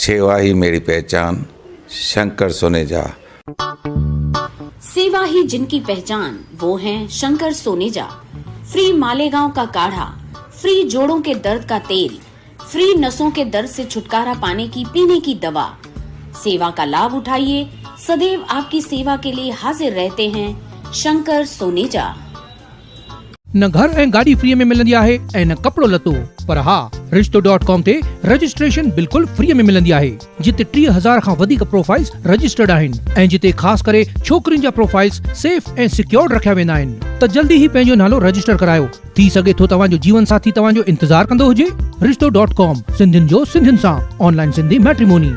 सेवा ही मेरी पहचान, शंकर सोनेजा। सेवा ही जिनकी पहचान, वो हैं शंकर सोनेजा। फ्री मालेगांव का काढ़ा, फ्री जोड़ों के दर्द का तेल, फ्री नसों के दर्द से छुटकारा पाने की पीने की दवा। सेवा का लाभ उठाइए, सदैव आपकी सेवा के लिए हाजिर रहते हैं शंकर सोनेजा। न घर ऐं गाड़ी फ्री में मिलंदी आहे ऐं न कपड़ो लतो, पर हा रिश्तो.com ते रजिस्ट्रेशन बिल्कुल फ्री में मिलंदी आहे, जिते 3000 खां वधीक प्रोफाइल्स रजिस्टर्ड आहिनि ऐं जिते ख़ास करे छोकरियुनि जा प्रोफाइल्स सेफ ऐं सिक्योर्ड रखिया वेंदा आहिनि। त जल्दी ही पंहिंजो नालो रजिस्टर करायो। थी सघे थो तव्हांजो जीवन साथी तव्हांजो इंतजार कंदो हुजे। रिश्तो.com, सिंधियुनि जो सिंधियुनि सां, ऑनलाइन सिंधी मैट्रिमोनी।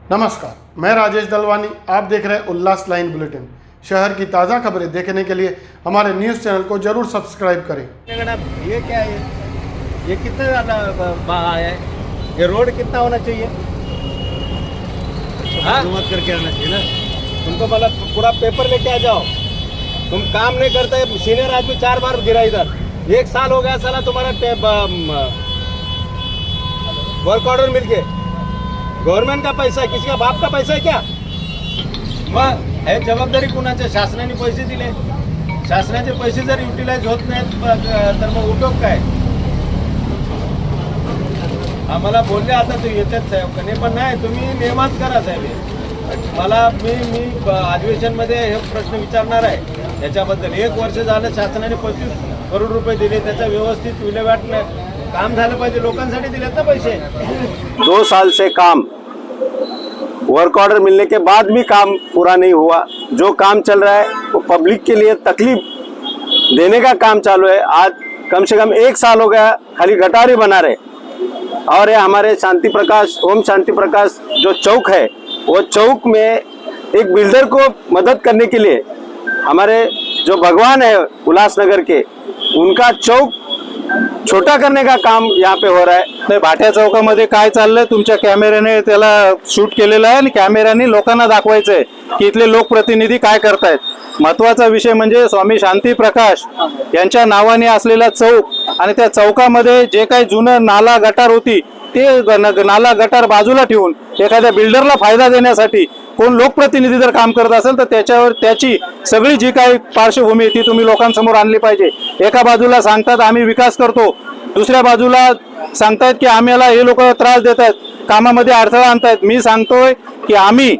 नमस्कार, मैं राजेश दलवानी, आप देख रहे हैं उल्लास लाइन बुलेटिन। शहर की ताज़ा खबरें देखने के लिए हमारे न्यूज़ चैनल को जरूर सब्सक्राइब करें। ये क्या है? ये कितना ज़्यादा आया है? ये रोड कितना होना चाहिए? मत करके आना चाहिए ना। तुमको मतलब पूरा पेपर लेके आ जाओ। तुम काम नहीं करते, सीनियर आदमी 4 बार गिरा इधर। 1 साल हो गया साला तुम्हारा वर्क ऑर्डर मिलके। गवर्नमेंट का पैसा है, किसी का बाप का पैसा है क्या? मग हे जबाबदारी कुणाच्या? शासनाने पैसे दिले, शासनाचे पैसे जर युटिलाइज होत नाहीत तर मग उपयोग काय? आम्हाला बोलले आता तू येतात साहेब कने, पण नाही, तुम्ही नियमात करा साहेब। मला मी अधिवेशनमध्ये हे प्रश्न विचारणार आहे याच्याबद्दल। 1 वर्ष झालं शासनाने 25 करोड रुपये दिले, त्याचा व्यवस्थित विल्हेवाट काम झालं पाहिजे, लोकांसाठी दिलेत ना पैसे। 2 साल से काम, वर्क ऑर्डर मिलने के बाद भी काम पूरा नहीं हुआ। जो काम चल रहा है वो पब्लिक के लिए तकलीफ देने का काम चालू है। आज कम से कम 1 साल हो गया खाली गटार ही बना रहे। और ये हमारे शांति प्रकाश, ओम शांति प्रकाश जो चौक है, वो चौक में एक बिल्डर को मदद करने के लिए हमारे जो भगवान है उल्लासनगर के, उनका चौक छोटा करने का काम यहाँ पे हो रहा है। भाट्या चौकामध्ये काय चाललंय? तुमच्या कॅमेऱ्याने त्याला शूट केलेलं आहे आणि कॅमेऱ्याने लोकांना दाखवायचंय की इथले लोकप्रतिनिधी काय करतायत। महत्वाचा विषय म्हणजे स्वामी शांती प्रकाश यांच्या नावाने असलेला चौक आणि त्या चौकामध्ये जे काही जुनं नाला गटार होती ते नाला गटार बाजूला ठेवून एखाद्या बिल्डरला फायदा देण्यासाठी कोण लोकप्रतिनिधी जर काम करत असेल तर त्याच्यावर त्याची सगळी जी काही पार्श्वभूमी ती तुम्ही लोकांसमोर आणली पाहिजे। एका बाजूला सांगतात आम्ही विकास करतो, दुसऱ्या बाजूला सांगतायत की आम्हाला हे लोक त्रास देत आहेत, कामामध्ये अडथळा आणतायत। मी सांगतोय की आम्ही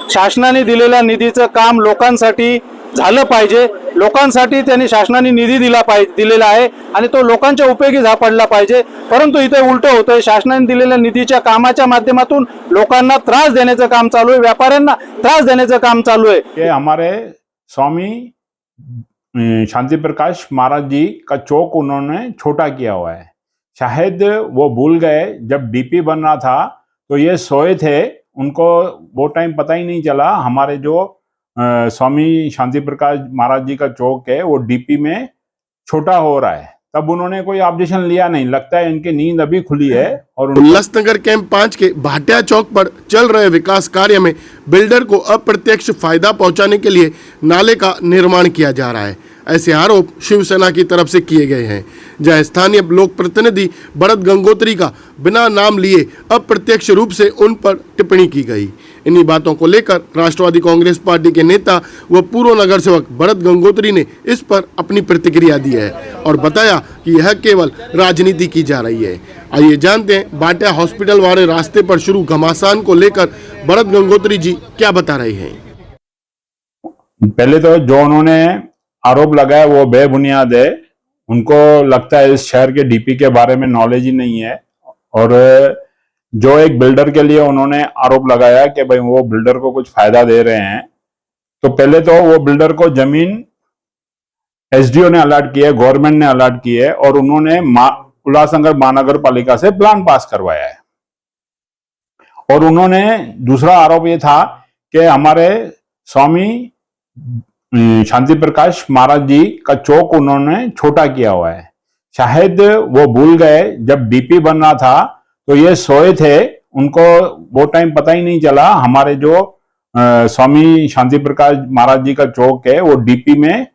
शासनाने दिलेल्या निधीचं काम लोकांसाठी झालं पाहिजे, लोकांसाठी त्यांनी शासनाने निधी दिलेला आहे आणि तो लोकांच्या उपयोगी पडला पाहिजे। परंतु इथे उलट होतंय, शासनाने दिलेल्या निधीच्या कामाच्या माध्यमातून लोकांना त्रास देण्याचं काम चालू आहे, व्यापाऱ्यांना त्रास देण्याचं काम चालू है। ये हमारे स्वामी शांति प्रकाश महाराज जी का चौक उन्होंने छोटा किया हुआ है। शायद वो भूल गए, जब डीपी बन रहा था तो ये सोए थे, उनको वो टाइम पता ही नहीं चला। हमारे जो स्वामी शांति प्रकाश महाराज जी का चौक है वो डीपी में छोटा हो रहा है, तब उन्होंने कोई ऑब्जेक्शन लिया नहीं। लगता है इनकी नींद अभी खुली है। और उल्लासनगर कैंप 5 के भाटिया चौक पर चल रहे विकास कार्य में बिल्डर को अप्रत्यक्ष फायदा पहुंचाने के लिए नाले का निर्माण किया जा रहा है, ऐसे आरोप शिवसेना की तरफ से किए गए हैं। जहां स्थानीय लोक प्रतिनिधि भरत गंगोत्री का बिना नाम लिए अप्रत्यक्ष रूप से उन पर टिप्पणी की गई। इन्हीं बातों को लेकर राष्ट्रवादी कांग्रेस पार्टी के नेता व पूर्व नगर सेवक भरत गंगोत्री ने इस पर अपनी प्रतिक्रिया दी है और बताया कि यह केवल राजनीति की जा रही है। आइए जानते हैं भाटिया हॉस्पिटल वाले रास्ते पर शुरू घमासान को लेकर भरत गंगोत्री जी क्या बता रहे हैं। पहले तो जो उन्होंने आरोप लगाया वो बेबुनियाद है। उनको लगता है इस शहर के डीपी के बारे में नॉलेज ही नहीं है। और जो एक बिल्डर के लिए उन्होंने आरोप लगाया कि भाई वो बिल्डर को कुछ फायदा दे रहे हैं, तो पहले तो वो बिल्डर को जमीन एसडीओ ने अलॉट की है, गवर्नमेंट ने अलॉट की है और उन्होंने उल्लासनगर महानगर पालिका से प्लान पास करवाया है। और उन्होंने दूसरा आरोप ये था कि हमारे स्वामी शांति प्रकाश महाराज जी का चौक उन्होंने छोटा किया हुआ है। शायद वो भूल गए, जब डीपी बन रहा था तो ये सोए थे, उनको वो टाइम पता ही नहीं चला। हमारे जो स्वामी शांति प्रकाश महाराज जी का चौक है वो डीपी में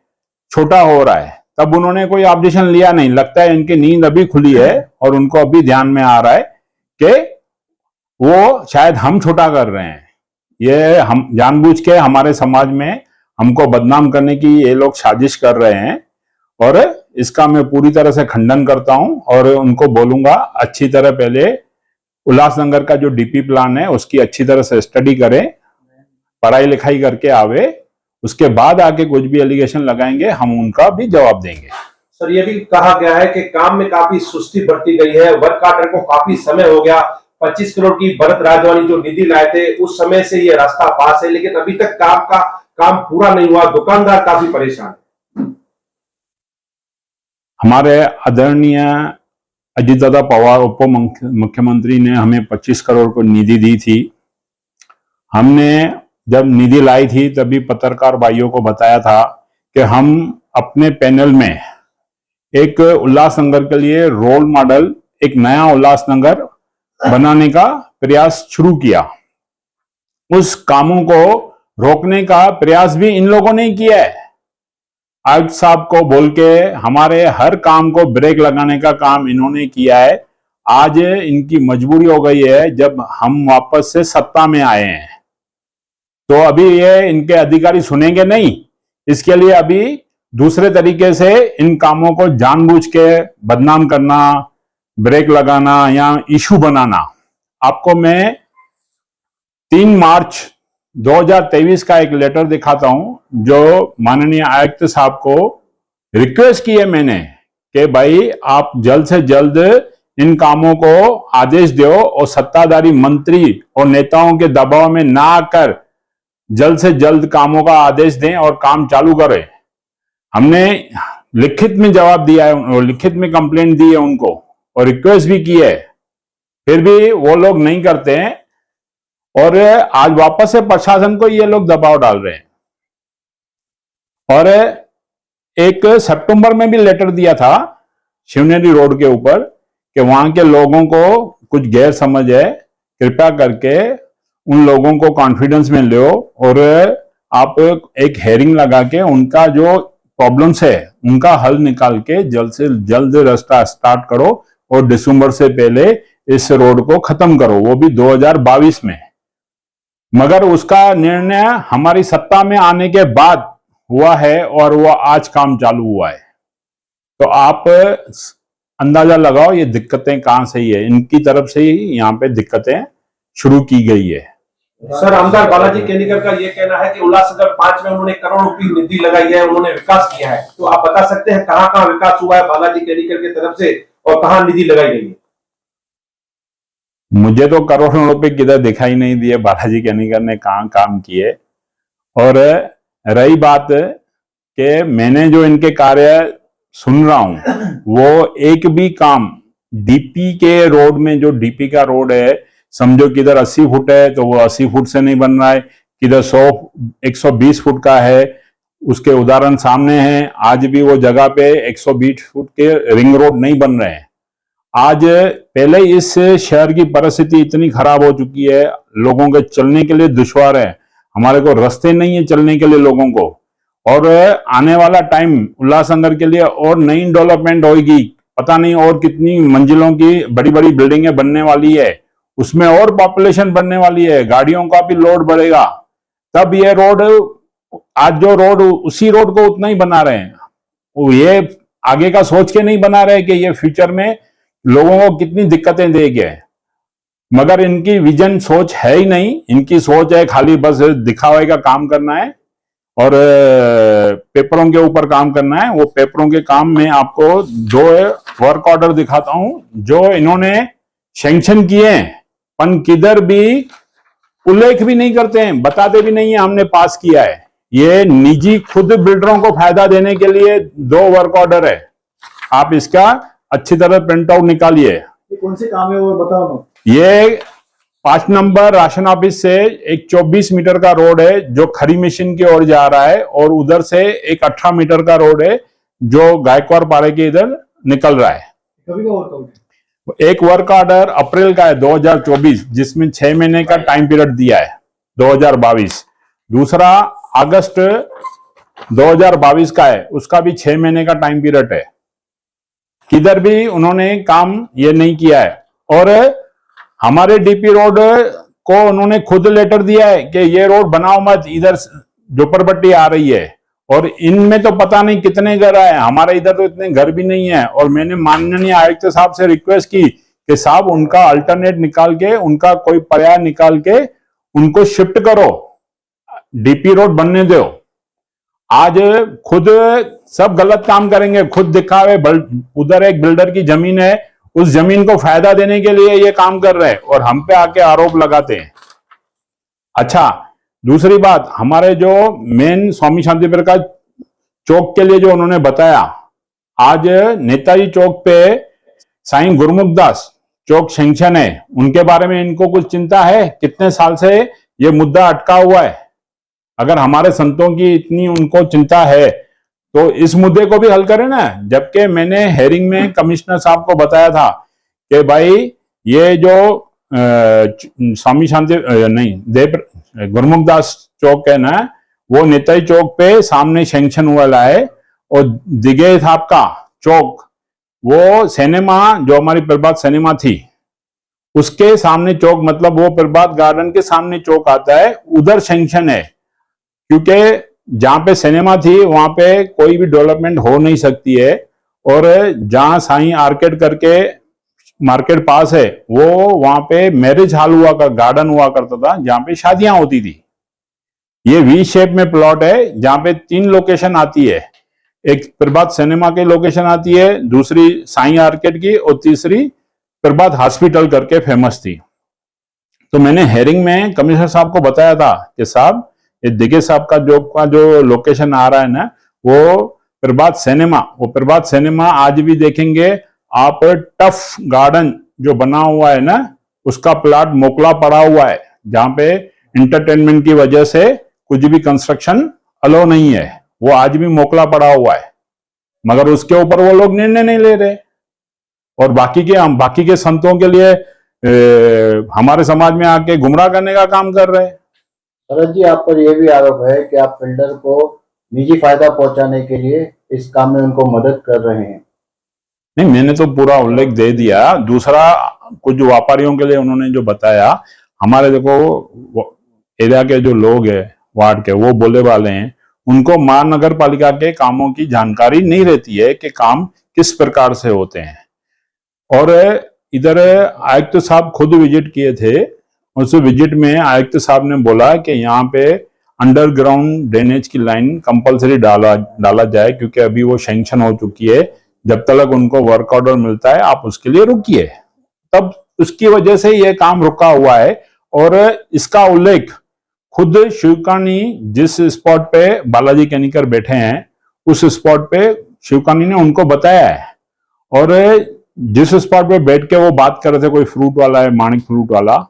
छोटा हो रहा है, तब उन्होंने कोई ऑब्जेक्शन लिया नहीं। लगता है इनकी नींद अभी खुली है और उनको अभी ध्यान में आ रहा है कि वो शायद हम छोटा कर रहे हैं। ये हम जानबूझ के हमारे समाज में हमको बदनाम करने की ये लोग साजिश कर रहे हैं और इसका मैं पूरी तरह से खंडन करता हूं और उनको बोलूंगा अच्छी तरह पहले उल्लासनगर का जो डीपी प्लान है उसकी अच्छी तरह से स्टडी करें, पढ़ाई लिखाई करके आवे, उसके बाद आके कुछ भी एलिगेशन लगाएंगे हम उनका भी जवाब देंगे। सर ये भी कहा गया है कि काम में काफी सुस्ती बरती गई है, वर्क ऑर्डर को काफी समय हो गया, 25 करोड़ की भरत राजवानी जो निधि लाए थे उस समय से ये रास्ता पास है, लेकिन अभी तक काम पूरा नहीं हुआ, दुकानदार काफी परेशान है। हमारे आदरणीय अजीतदादा पवार उप मुख्यमंत्री ने हमें 25 करोड़ को निधि दी थी। हमने जब निधि लाई थी तभी पत्रकार भाइयों को बताया था कि हम अपने पैनल में एक उल्लासनगर के लिए रोल मॉडल, एक नया उल्लासनगर बनाने का प्रयास शुरू किया। उस कामों को रोकने का प्रयास भी इन लोगों ने किया है। आयुक्त साहब को बोल के हमारे हर काम को ब्रेक लगाने का काम इन्होंने किया है। आज इनकी मजबूरी हो गई है, जब हम वापस से सत्ता में आए हैं तो अभी ये इनके अधिकारी सुनेंगे नहीं, इसके लिए अभी दूसरे तरीके से इन कामों को जानबूझ के बदनाम करना, ब्रेक लगाना या इशू बनाना। आपको मैं 3 मार्च 2023 का एक लेटर दिखाता हूं जो माननीय आयुक्त साहब को रिक्वेस्ट की है मैंने कि भाई आप जल्द से जल्द इन कामों को आदेश दो और सत्ताधारी मंत्री और नेताओं के दबाव में ना आकर जल्द से जल्द कामों का आदेश दें और काम चालू करें। हमने लिखित में जवाब दिया है, लिखित में कंप्लेंट दी है उनको और रिक्वेस्ट भी की है, फिर भी वो लोग नहीं करते हैं और आज वापस से प्रशासन को ये लोग दबाव डाल रहे हैं। और एक सितंबर में भी लेटर दिया था शिवनेरी रोड के ऊपर कि वहां के लोगों को कुछ गैर समझ है, कृपया करके उन लोगों को कॉन्फिडेंस में लो और आप एक हेयरिंग लगा के उनका जो प्रॉब्लम्स है उनका हल निकाल के जल्द से जल्द रास्ता स्टार्ट करो और दिसंबर से पहले इस रोड को खत्म करो, वो भी 2022 में। मगर उसका निर्णय हमारी सत्ता में आने के बाद हुआ है और वो आज काम चालू हुआ है। तो आप अंदाजा लगाओ ये दिक्कतें कहां से ही है, इनकी तरफ से ही यहाँ पे दिक्कतें शुरू की गई है। सर आमदार बालाजी केनीकर का ये कहना है कि उल्लासनगर 5 में उन्होंने करोड़ों की निधि लगाई है, उन्होंने विकास किया है, तो आप बता सकते हैं कहां कहां विकास हुआ है बालाजी केनीकर की तरफ से और कहां निधि लगाई गई है? मुझे तो करोड़ों रुपए किधर दिखाई नहीं दिए बालाजी केनीकर ने कहां काम किए। और रही बात कि मैंने जो इनके कार्य सुन रहा हूं वो एक भी काम डीपी के रोड में, जो डीपी का रोड है समझो किधर 80 फुट है तो वो 80 फुट से नहीं बन रहा है, किधर 120 फुट का है, उसके उदाहरण सामने हैं। आज भी वो जगह पे 120 फुट के रिंग रोड नहीं बन रहे हैं। आज पहले इस शहर की परिस्थिति इतनी खराब हो चुकी है, लोगों के चलने के लिए दुश्वार है, हमारे को रास्ते नहीं है चलने के लिए लोगों को। और आने वाला टाइम उल्लासनगर के लिए और नई डेवलपमेंट होगी, पता नहीं और कितनी मंजिलों की बड़ी बड़ी बिल्डिंगें बनने वाली है, उसमें और पॉपुलेशन बढ़ने वाली है, गाड़ियों का भी लोड बढ़ेगा। तब ये रोड, आज जो रोड उसी रोड को उतना ही बना रहे हैं, वो ये आगे का सोच के नहीं बना रहे कि ये फ्यूचर में लोगों को कितनी दिक्कतें देंगे। मगर इनकी विजन सोच है ही नहीं, इनकी सोच है खाली बस दिखावे का काम करना है और पेपरों के ऊपर काम करना है। वो पेपरों के काम में आपको 2 वर्क ऑर्डर दिखाता हूं जो इन्होंने सैंक्शन किए हैं, पर किधर भी उल्लेख भी नहीं करते हैं, बताते भी नहीं है हमने पास किया है। ये निजी खुद बिल्डरों को फायदा देने के लिए 2 वर्क ऑर्डर है। आप इसका अच्छी तरह प्रिंट आउट निकालिए। कौन से काम है वो बताओ ना। ये 5 नंबर राशन ऑफिस से एक 24 मीटर का रोड है जो खरी मशीन की ओर जा रहा है और उधर से एक 18 मीटर का रोड है जो गायकवाड़ पारे के इधर निकल रहा है। कभी का वर्क आउट? एक वर्क ऑर्डर अप्रैल का है 2024 जिसमें 6 महीने का टाइम पीरियड दिया है 2022। दूसरा अगस्त 2022 का है, उसका भी 6 महीने का टाइम पीरियड है। किधर भी उन्होंने काम ये नहीं किया है। और हमारे डीपी रोड को उन्होंने खुद लेटर दिया है कि ये रोड बनाओ मत, इधर झोपड़पट्टी आ रही है, और इनमें तो पता नहीं कितने घर आए, हमारे इधर तो इतने घर भी नहीं है। और मैंने माननीय आयुक्त साहब से रिक्वेस्ट की कि साहब उनका अल्टरनेट निकाल के, उनका कोई पर्याय निकाल के उनको शिफ्ट करो, डीपी रोड बनने दो। आज खुद सब गलत काम करेंगे, खुद दिखावे। उधर एक बिल्डर की जमीन है, उस जमीन को फायदा देने के लिए ये काम कर रहे हैं और हम पे आके आरोप लगाते हैं। अच्छा, दूसरी बात, हमारे जो मेन स्वामी शांति प्रकाश चौक के लिए जो उन्होंने बताया, आज नेताजी चौक पे साईं गुरमुख दास चौक सैंक्शन है, उनके बारे में इनको कुछ चिंता है? कितने साल से ये मुद्दा अटका हुआ है? अगर हमारे संतों की इतनी उनको चिंता है तो इस मुद्दे को भी हल करें ना। जबकि मैंने हेयरिंग में कमिश्नर साहब को बताया था कि भाई ये जो स्वामी शांति नहीं देव गुरमुख दास चौक है ना, वो नेताजी चौक पे सामने सैंक्शन हुआ है, और दिगे साहब का चौक, वो सिनेमा जो हमारी प्रभात सिनेमा थी उसके सामने चौक, मतलब वो प्रभात गार्डन के सामने चौक आता है, उधर सैंक्शन है। क्योंकि जहां पे सिनेमा थी वहां पे कोई भी डेवलपमेंट हो नहीं सकती है, और जहां साईं आर्केड करके मार्केट पास है, वो वहां पे मैरिज हॉल हुआ कर, गार्डन हुआ करता था जहां पे शादियां होती थी। ये वी शेप में प्लॉट है जहां पे 3 लोकेशन आती है, एक प्रभात सिनेमा की लोकेशन आती है, दूसरी साईं आर्केड की, और तीसरी प्रभात हॉस्पिटल करके फेमस थी। तो मैंने हेयरिंग में कमिश्नर साहब को बताया था कि साहब ये दिगे साहब का जो लोकेशन आ रहा है ना, वो प्रभात सिनेमा आज भी देखेंगे आप, टफ गार्डन जो बना हुआ है ना, उसका प्लॉट मोकला पड़ा हुआ है, जहां पे इंटरटेनमेंट की वजह से कुछ भी कंस्ट्रक्शन अलो नहीं है, वो आज भी मोकला पड़ा हुआ है, मगर उसके ऊपर वो लोग निर्णय नहीं ले रहे। और बाकी के संतों के लिए हमारे समाज में आके गुमराह करने का काम कर रहे हैं। शरद जी, आप पर यह भी आरोप है कि आप बिल्डर को निजी फायदा पहुंचाने के लिए इस काम में उनको मदद कर रहे हैं। नहीं, मैंने तो पूरा उल्लेख दे दिया। दूसरा, कुछ व्यापारियों के लिए उन्होंने जो बताया, हमारे देखो एरिया के जो लोग हैं वार्ड के, वो बोले वाले हैं, उनको महानगर पालिका के कामों की जानकारी नहीं रहती है कि काम किस प्रकार से होते हैं। और इधर आयुक्त साहब खुद विजिट किए थे, उस विजिट में आयुक्त साहब ने बोला कि यहाँ पे अंडरग्राउंड ड्रेनेज की लाइन कंपलसरी डाला जाए, क्योंकि अभी वो सैंक्शन हो चुकी है, जब तक उनको वर्क ऑर्डर मिलता है आप उसके लिए रुकिए। तब उसकी वजह से ये काम रुका हुआ है। और इसका उल्लेख खुद शिवकानी जिस स्पॉट पे बालाजी केनिकर बैठे हैं, उस स्पॉट पे शिवकानी ने उनको बताया है। और जिस स्पॉट पे बैठ के वो बात कर रहे थे, कोई फ्रूट वाला है, माणिक फ्रूट वाला,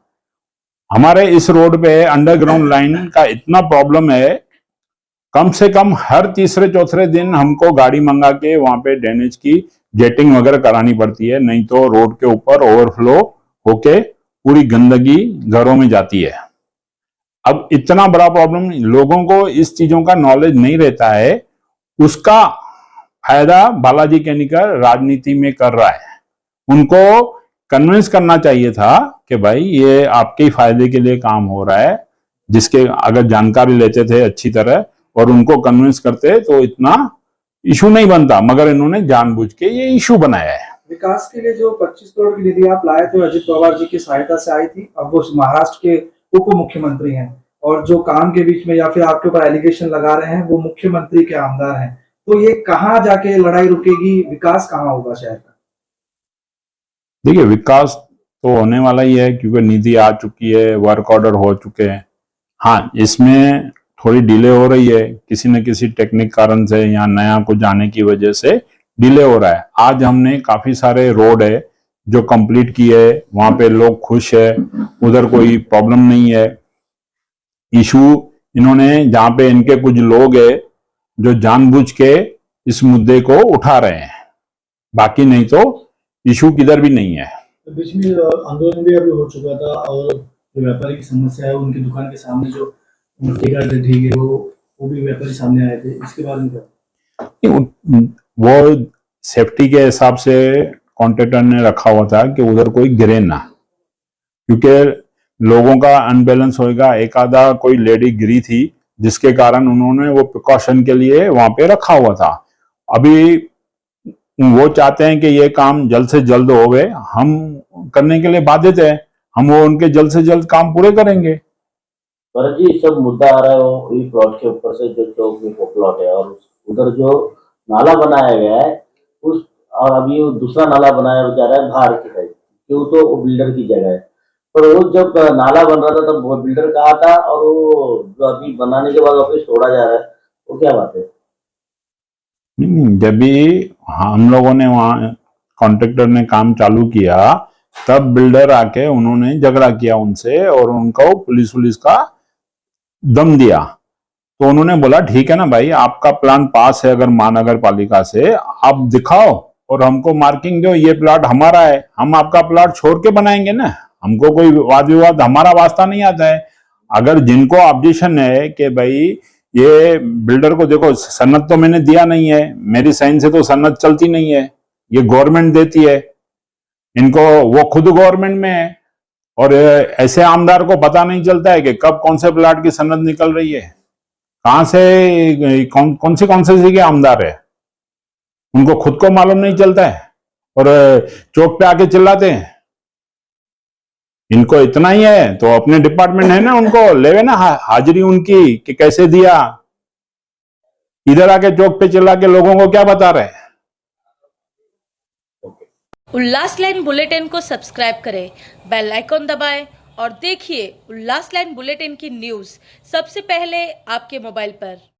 हमारे इस रोड पे अंडरग्राउंड लाइन का इतना प्रॉब्लम है, कम से कम हर तीसरे चौथे दिन हमको गाड़ी मंगा के वहां पे ड्रेनेज की जेटिंग वगैरह करानी पड़ती है, नहीं तो रोड के ऊपर ओवरफ्लो होके पूरी गंदगी घरों में जाती है। अब इतना बड़ा प्रॉब्लम, लोगों को इस चीजों का नॉलेज नहीं रहता है, उसका फायदा बालाजी केनिकर राजनीति में कर रहा है। उनको कन्विंस करना चाहिए था कि भाई ये आपके फायदे के लिए काम हो रहा है, जिसके अगर जानकारी लेते थे अच्छी तरह और उनको कन्विंस करते तो इतना इशू नहीं बनता, मगर इन्होंने जानबूझ के ये इशू बनाया है। विकास के लिए जो 25 करोड़ की निधि आप लाए थे, अजित पवार जी की सहायता से आई थी, अब वो महाराष्ट्र के उप मुख्यमंत्री हैं, और जो काम के बीच में या फिर आपके ऊपर एलिगेशन लगा रहे हैं वो मुख्यमंत्री के आमदार हैं, तो ये कहाँ जाके लड़ाई रुकेगी, विकास कहाँ होगा शहर का? देखिए, विकास तो होने वाला ही है, क्योंकि निधि आ चुकी है, वर्क ऑर्डर हो चुके हैं। हाँ, इसमें थोड़ी डिले हो रही है, किसी न किसी टेक्निक कारण से या नया कुछ आने की वजह से डिले हो रहा है। आज हमने काफी सारे रोड है जो कंप्लीट किए, वहां पे लोग खुश है, उधर कोई प्रॉब्लम नहीं है। इशू इन्होंने, जहां पे इनके कुछ लोग है जो जानबूझ के इस मुद्दे को उठा रहे हैं, बाकी नहीं तो इशू किधर भी नहीं है। तो बीच में आंदोलन भी अभी हो चुका था, और जो व्यापारी की समस्या है, उनकी दुकान के सामने जो मिट्टी का ढेर है, वो भी व्यापारी सामने आए थे, इसके बारे में क्या? वो सेफ्टी के हिसाब से कॉन्ट्रैक्टर ने रखा हुआ था कि उधर कोई गिरे ना, क्योंकि लोगों का अनबैलेंस होएगा। एक आधा कोई लेडी गिरी थी जिसके कारण उन्होंने वो प्रिकॉशन के लिए वहां पे रखा हुआ था। अभी वो चाहते हैं कि ये काम जल्द से जल्द होवे, हम करने के लिए बाधित है, हम वो उनके जल्द से जल्द काम पूरे करेंगे। पर जी सब मुद्दा आ रहा है वो प्लॉट के ऊपर से, जो चौक में वो प्लॉट है और उधर जो नाला बनाया गया है उस, और अभी वो दूसरा नाला बनाया जा रहा है बाहर की साइड, क्यों तो वो बिल्डर की जगह है। पर वो जब नाला बन रहा था तब वो बिल्डर कहा था, और वो जो अभी बनाने के बाद वापस तोड़ा जा रहा है, वो क्या बात है? नहीं, जब भी हम लोगों ने वहाँ कॉन्ट्रेक्टर ने काम चालू किया तब बिल्डर आके उन्होंने झगड़ा किया उनसे और उनको पुलिस का दम दिया। तो उन्होंने बोला ठीक है ना भाई, आपका प्लान पास है अगर महानगर पालिका से, आप दिखाओ और हमको मार्किंग दो, ये प्लाट हमारा है, हम आपका प्लाट छोड़ के बनाएंगे ना, हमको कोई वाद विवाद हमारा वास्ता नहीं आता है। अगर जिनको ऑब्जेक्शन है कि भाई ये बिल्डर को देखो सन्नत तो मैंने दिया नहीं है, मेरी साइन से तो सन्नत चलती नहीं है, ये गवर्नमेंट देती है इनको, वो खुद गवर्नमेंट में है, और ऐसे आमदार को पता नहीं चलता है कि कब कौन से प्लाट की सन्नत निकल रही है, कहां से कौन सी के आमदार है, उनको खुद को मालूम नहीं चलता है और चौक पे आके चिल्लाते हैं। इनको इतना ही है तो अपने डिपार्टमेंट है ना, उनको लेवे ना हाजिरी उनकी कि कैसे दिया, इधर आके चौक पे चिल्ला के लोगों को क्या बता रहे हैं। उल्लास लाइन बुलेटिन को सब्सक्राइब करें, बेल आइकॉन दबाएं और देखिए उल्लास लाइन बुलेटिन की न्यूज़ सबसे पहले आपके मोबाइल पर।